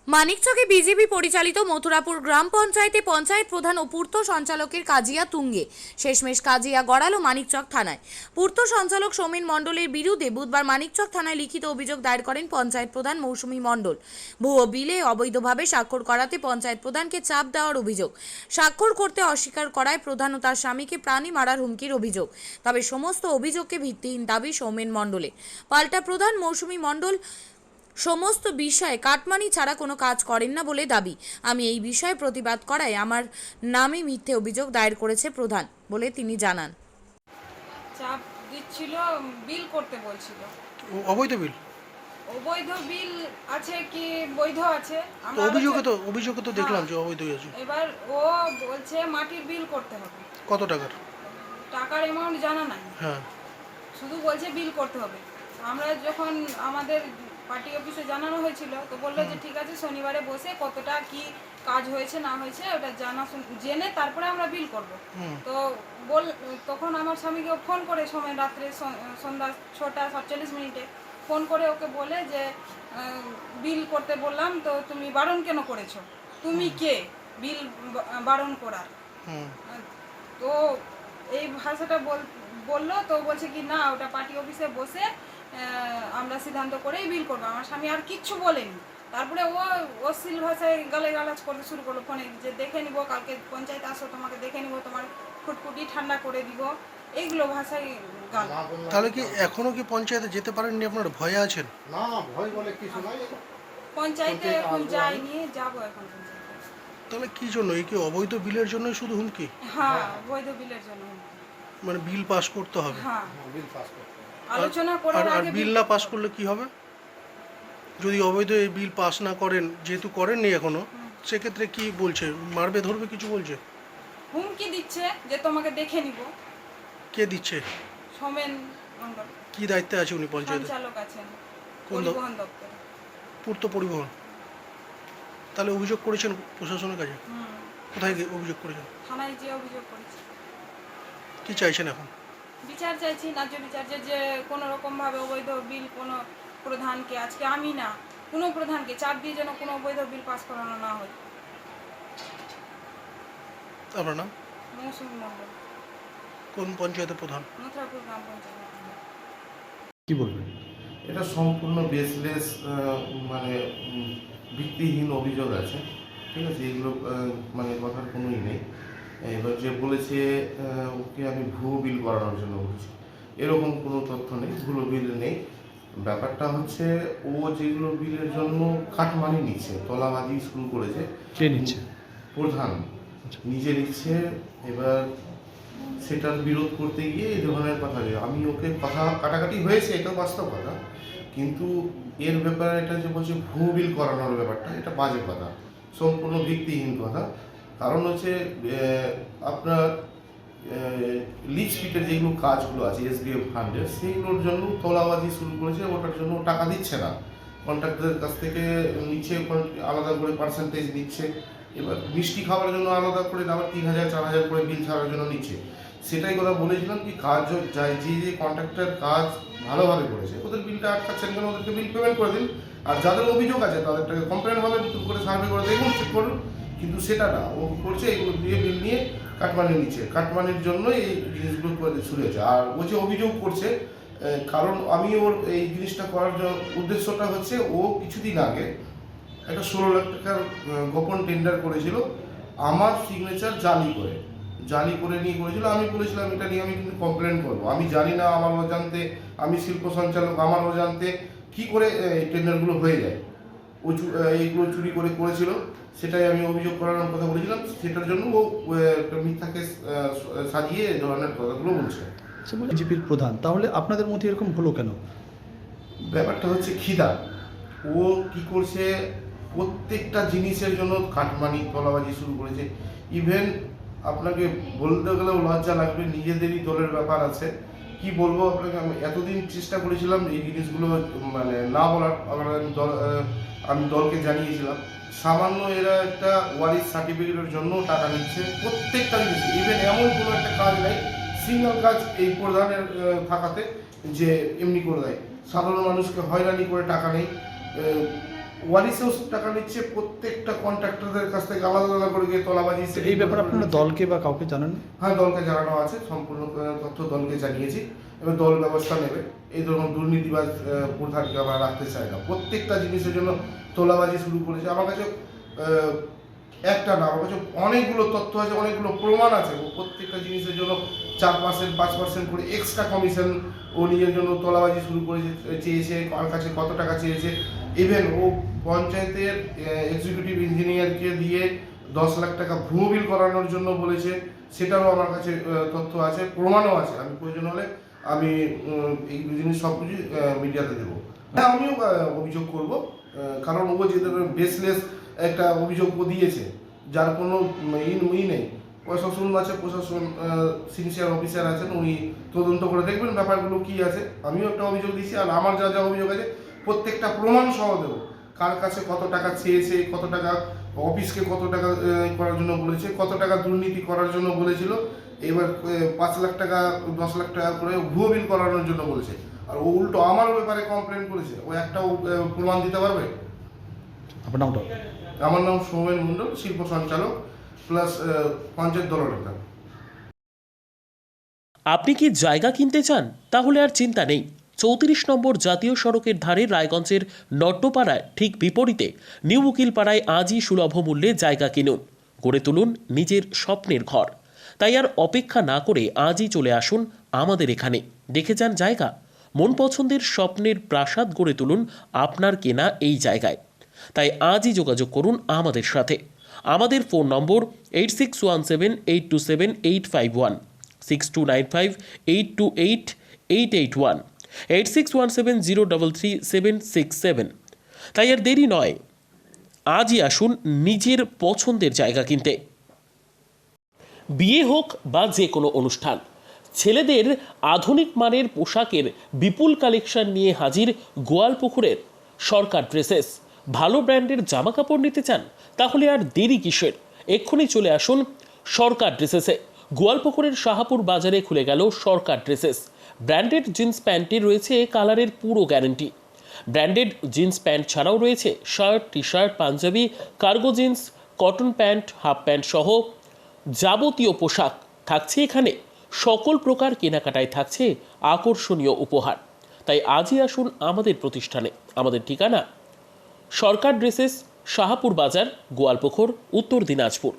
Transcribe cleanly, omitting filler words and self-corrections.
মানিকচকে BJP পরিচালিত মথুরাপুর গ্রাম পঞ্চায়েতে পঞ্চায়েত প্রধান ও পূর্ত সঞ্চালকের কাজিয়া তুঙ্গে। শেষমেশ কাজিয়া গড়ালো মানিকচক থানায়। পূর্ত সঞ্চালক সৌমেন মণ্ডলের বিরুদ্ধে বুধবার মানিকচক থানায় লিখিত অভিযোগ দায়ের করেন পঞ্চায়েত প্রধান মৌসুমী মণ্ডল। ভুয়ো বিলে অবৈধভাবে স্বাক্ষর করাতে পঞ্চায়েত প্রধানকে চাপ দেওয়ার অভিযোগ। স্বাক্ষর করতে অস্বীকার করায় প্রধান ও তার স্বামীকে প্রাণী মারার হুমকির অভিযোগ। তবে সমস্ত অভিযোগকে ভিত্তিহীন দাবি সৌমেন মণ্ডলের। পাল্টা প্রধান মৌসুমী মণ্ডল সমস্ত বিষয়ে কাটমানি ছাড়া কোনো কাজ করেন না বলে দাবি। আমি এই বিষয়ে প্রতিবাদ করায় আমার নামে মিথ্যে অভিযোগ দায়ের করেছে প্রধান বলে তিনি জানান। চাপ দিচ্ছিল, বিল করতে বলছিল। অবৈধ বিল? অবৈধ বিল আছে কি বৈধ আছে? তো অভিযোগে তো দেখলাম যে অবৈধই আছে। এবার ও বলছে মাটির বিল করতে হবে। কত টাকার? টাকার অ্যামাউন্ট জানা নাই, হ্যাঁ, শুধু বলছে বিল করতে হবে। আমরা যখন আমাদের পার্টি অফিসে জানানো হয়েছিল তো বললো যে ঠিক আছে, শনিবারে বসে কতটা কি কাজ হয়েছে না হয়েছে ওটা জেনে তারপরে আমরা বিল করব। তো তখন আমার স্বামীকে ফোন করে সময় রাত্রে সন্ধ্যা 6:47 ফোন করে ওকে বলে যে বিল করতে বললাম, তো তুমি বারণ কেন করেছো? তুমি কে বিল বারণ করার? তো এই ভাষাটা বললো। তো বলছে কি না, ওটা পার্টি অফিসে বসে আমরা সিদ্ধান্ত করেই বিল করবো। আমার স্বামী আর কিচ্ছু বলেনি। তারপরে ও অশ্লীল ভাষায় গালাগালাজ করতে শুরু করলো ফোনে, যে দেখে নিব, কালকে পঞ্চায়েত আসো, তোমাকে দেখে নিব, তোমার ফুটফুটি ঠান্ডা করে দিব, এইগুলো ভাষায় গাল। তাহলে কি এখনো কি পঞ্চায়েতে যেতে পারেননি? আপনারা ভয়ে আছেন? না, ভয় বলে কিছু নাই। পঞ্চায়েতে এখন যাইনি, যাবো এখন পঞ্চায়েতে। তাহলে কি জন্য? এই কি অবৈধ বিলের জন্যই শুধু হুমকি? হ্যাঁ, বৈধ বিলের জন্য। মানে বিল পাস করতে হবে? হ্যাঁ, বিল পাস করতে হবে। আলোচনা করার আর আগে বিল না পাস করলে কি হবে? যদি অবৈধ এই বিল পাস না করেন, যেহেতু করেননি এখনো, সেক্ষেত্রে কি বলছে? মারবে ধরবে কিছু বলছে? হুমকি দিচ্ছে যে তোমাকে দেখে নিব। কে দিচ্ছে? সৌমেন মণ্ডল কি দায়িত্বে আছে উনি পঞ্চায়েতে? সঞ্চালক আছেন কোন পরিবহন দপ্তরে। পূর্ত পরিবহন। তাহলে অভিযোগ করেছেন প্রশাসনের কাছে? কোথায় গিয়ে অভিযোগ করেছেন? থানায় যে অভিযোগ করেছি। কি চাইছেন এখন? বিচার চাইছি, ন্যায্য বিচার। যে কোনো রকমভাবে অবৈধ বিল কোনো প্রধানকে, আজকে আমি না, কোনো প্রধানকে চাপ দিয়ে যেন কোনো অবৈধ বিল পাস করানো না হয়। আপনার নাম? মৌসুমী মণ্ডল, কোন পঞ্চায়েতের প্রধান? মথুরাপুর গ্রাম পঞ্চায়েত। কি বলবেন? এটা সম্পূর্ণ বেসলেস, মানে ভিত্তিহীন অভিযোগ আছে। ঠিক আছে, এগুলো মানে কথার কোনোই নেই। এবার যে বলেছে ওকে আমি ভুয়ো বিল করানোর জন্য বলেছি, এরকম কোনো তথ্য নেই, ভুয়ো বিল নেই। ব্যাপারটা হচ্ছে ও যেগুলো বিলের জন্য কাটমানি নিচ্ছে, তলাবাজি শুরু করেছে। কে নিচ্ছে? প্রধান নিজে নিচ্ছে। এবার সেটার বিরোধ করতে গিয়ে এই ধরনের কথা, আমি ওকে কথা কাটাকাটি হয়েছে, এটা বাস্তব কথা, কিন্তু এর ব্যাপারে এটা যে বলছে ভুয়ো বিল করানোর ব্যাপারটা, এটা বাজে কথা, সম্পূর্ণ ভিত্তিহীন কথা। কারণ হচ্ছে আপনার লিজ ফিটের যেগুলো কাজগুলো আছে এসডিএফ ফান্ডের, সেইগুলোর জন্য তোলাবাজি শুরু করেছে। ওটার জন্য টাকা দিচ্ছে না, কন্ট্রাক্টরের কাছ থেকে নিচ্ছে, আলাদা করে পার্সেন্টেজ দিচ্ছে। এবার মিষ্টি খাওয়ার জন্য আলাদা করে আবার 3,000 4,000 করে বিল ছাড়ার জন্য নিচ্ছে। সেটাই কথা বলেছিলাম কি, কাজ যায়, যে কন্ট্রাক্টর কাজ ভালোভাবে করেছে ওদের বিলটা আটকাচ্ছেন কেন? ওদেরকে বিল পেমেন্ট করে দিন। আর যাদের অভিযোগ আছে তাদেরটাকে কমপ্লেন হবে, নতুন করে সার্ভে করে দেখুন, চেক করুন। কিন্তু সেটা না, ও করছে এগুলো দিয়ে বিল নিয়ে কাটমানি নিচ্ছে। কাটমানির জন্য এই জিনিসগুলো শুরু হয়েছে। আর ও যে অভিযোগ করছে, কারণ আমি ওর এই জিনিসটা করার উদ্দেশ্যটা হচ্ছে, ও কিছুদিন আগে একটা 16 লাখ টাকার গোপন টেন্ডার করেছিল, আমার সিগনেচার জালি করে নিয়ে করেছিল। আমি বলেছিলাম এটা নিয়ে আমি কিন্তু কমপ্লেন করবো। আমি জানি না, আমার অজান্তে, আমি শিল্প সঞ্চালক, আমার অজান্তে কী করে এই টেন্ডারগুলো হয়ে যায়। ও এইগুলো চুরি করে করেছিল, সেটাই আমি অভিযোগ করানোর কথা বলেছিলাম। সেটার জন্য ও একটা মিথ্যাকে সাজিয়ে এই ধরনের কথাগুলো বলছে। বিজেপির প্রধান, তাহলে আপনাদের মধ্যে এরকম হলো কেন? ব্যাপারটা হচ্ছে খিদা। ও কি করছে, প্রত্যেকটা জিনিসের জন্য কাটমানি তলাবাজি শুরু করেছে। ইভেন আপনাকে বলতে গেলেও লজ্জা লাগবে, নিজেদেরই দলের ব্যাপার আছে। কি বলবো আপনাকে, আমি এতদিন চেষ্টা করেছিলাম এই জিনিসগুলো মানে না বলার। আমি দলকে জানিয়েছিলাম, সামান্য এরা একটা ওয়ারিশ সার্টিফিকেটের জন্য টাকা নিচ্ছে প্রত্যেকটা জিনিস। ইভেন এমন কোনো একটা কাজ নেই, সিঙ্গেল কাজ এই প্রধানের থাকাতে যে এমনি করে দেয়। সাধারণ মানুষকে হয়রানি করে টাকা নেই। ওয়ারিসেও টাকা নিচ্ছে, প্রত্যেকটা কন্ট্রাক্টরদের কাছ থেকে আলাদা আলাদা করে গিয়ে তোলাবাজি। তো এই ব্যাপারে আপনারা দলকে বা কাউকে জানান? হ্যাঁ, দলকে জানানো আছে, সম্পূর্ণ তথ্য দলকে জানিয়েছি, এবার দল ব্যবস্থা নেবে। এই ধরুন দুর্নীতিবাজ প্রধানকে আমরা রাখতে চাই না। প্রত্যেকটা জিনিসের জন্য তোলাবাজি শুরু করেছে। আমার কাছে একটা না, আমার কাছে অনেকগুলো তথ্য আছে, অনেকগুলো প্রমাণ আছে। ও প্রত্যেকটা জিনিসের জন্য 4% 5% করে এক্সট্রা কমিশন ও নিজের জন্য তোলাবাজি শুরু করেছে, চেয়েছে, কার কাছে কত টাকা চেয়েছে। ইভেন ও পঞ্চায়েতের এক্সিকিউটিভ ইঞ্জিনিয়ারকে দিয়ে 10 লাখ টাকা ভুয়ো বিল করানোর জন্য বলেছে, সেটারও আমার কাছে তথ্য আছে, প্রমাণও আছে। আমি প্রয়োজন হলে আমি এই জিনিস সব কিছু মিডিয়াতে দেবো। হ্যাঁ, আমিও অভিযোগ করব, কারণ ও যে বেসলেস একটা অভিযোগ দিয়েছে, যার কোনো ই নেই। প্রশাসন আছে, প্রশাসন সিনসিয়ার অফিসার আছেন, উনি তদন্ত করে দেখবেন ব্যাপারগুলো কী আছে। আমিও একটা অভিযোগ দিয়েছি, আর আমার যা যা অভিযোগ আছে প্রত্যেকটা প্রমাণ সহ দেবো। কার কাছে কত টাকা চেয়েছে, কত টাকা অফিসকে কত টাকা করার জন্য বলেছে, কত টাকা দুর্নীতি করার জন্য বলেছিল, এবার 5 লাখ টাকা 10 লাখ টাকা করে ভুয়ো বিল করানোর জন্য বলেছে। আর ও উল্টো আমার ব্যাপারে কমপ্লেন করেছে। ও একটাও প্রমাণ দিতে পারবে? আপনার নামটা? আমার নাম সৌমেন মণ্ডল, শিল্প সঞ্চালক প্লাস পঞ্চায়েত দলনেতা। আপনি কি জায়গা কিনতে চান? তাহলে আর চিন্তা নেই। 34 নম্বর জাতীয় সড়কের ধারে রায়গঞ্জের নট্টপাড়ায় ঠিক বিপরীতে নিউ উকিলপাড়ায় আজই সুলভ মূল্যে জায়গা কিনুন, গড়ে তুলুন নিজের স্বপ্নের ঘর। তাই আর অপেক্ষা না করে আজই চলে আসুন আমাদের এখানে, দেখে যান জায়গা। মন পছন্দের স্বপ্নের প্রাসাদ গড়ে তুলুন আপনার কেনা এই জায়গায়। তাই আজই যোগাযোগ করুন আমাদের সাথে। আমাদের ফোন নম্বর 8617827851, 6295828881, 8617033767। তাই আর দেরি নয়, আজই আসুন নিজের পছন্দের জায়গা কিনতে। বিয়ে হোক বা যে কোনো অনুষ্ঠান, ছেলেদের আধুনিক মানের পোশাকের বিপুল কালেকশন নিয়ে হাজির গোয়ালপুকুরের সরকার ড্রেসেস। ভালো ব্র্যান্ডের জামা কাপড় নিতে চান? তাহলে আর দেরি কিসের? এক্ষুনি চলে আসুন সরকার ড্রেসেসে। গোয়ালপুকুরের শাহাপুর বাজারে খুলে গেল সরকার ড্রেসেস। ব্র্যান্ডেড জিন্স প্যান্টে রয়েছে কালারের পুরো গ্যারান্টি। ব্র্যান্ডেড জিন্স প্যান্ট ছাড়াও রয়েছে শার্ট, টি শার্ট, পাঞ্জাবি, cargo jeans, cotton pant, half pant সহ যাবতীয় পোশাক থাকছে এখানে। সকল প্রকার কেনাকাটায় থাকছে আকর্ষণীয় উপহার। তাই আজই আসুন আমাদের প্রতিষ্ঠানে। আমাদের ঠিকানা সরকার ড্রেসেস, শাহাপুর বাজার, গোয়ালপুকুর, উত্তর দিনাজপুর।